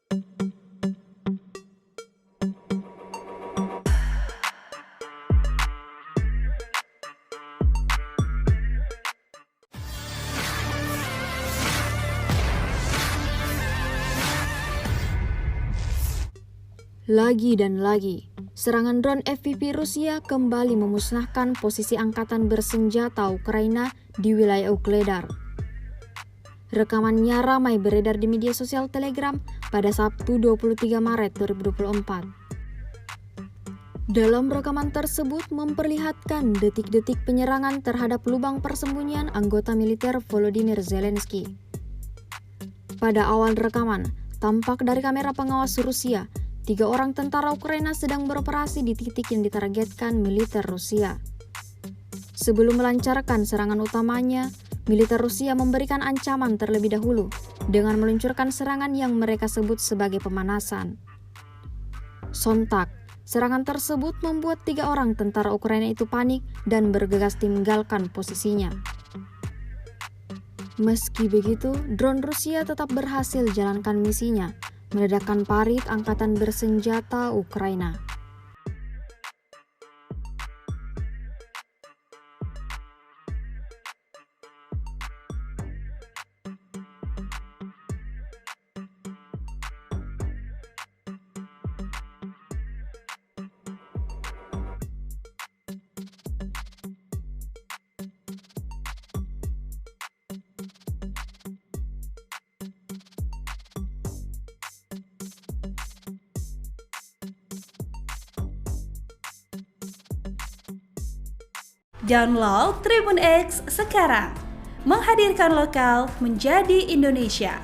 Lagi dan lagi, serangan drone FPV Rusia kembali memusnahkan posisi angkatan bersenjata Ukraina di wilayah Wuhledar. Rekamannya ramai beredar di media sosial Telegram pada Sabtu 23 Maret 2024. Dalam rekaman tersebut memperlihatkan detik-detik penyerangan terhadap lubang persembunyian anggota militer Volodymyr Zelensky. Pada awal rekaman, tampak dari kamera pengawas Rusia, 3 orang tentara Ukraina sedang beroperasi di titik yang ditargetkan militer Rusia. Sebelum melancarkan serangan utamanya, militer Rusia memberikan ancaman terlebih dahulu dengan meluncurkan serangan yang mereka sebut sebagai pemanasan. Sontak, serangan tersebut membuat 3 orang tentara Ukraina itu panik dan bergegas tinggalkan posisinya. Meski begitu, drone Rusia tetap berhasil jalankan misinya, meledakkan parit angkatan bersenjata Ukraina. Download Tribun X sekarang, menghadirkan lokal menjadi Indonesia.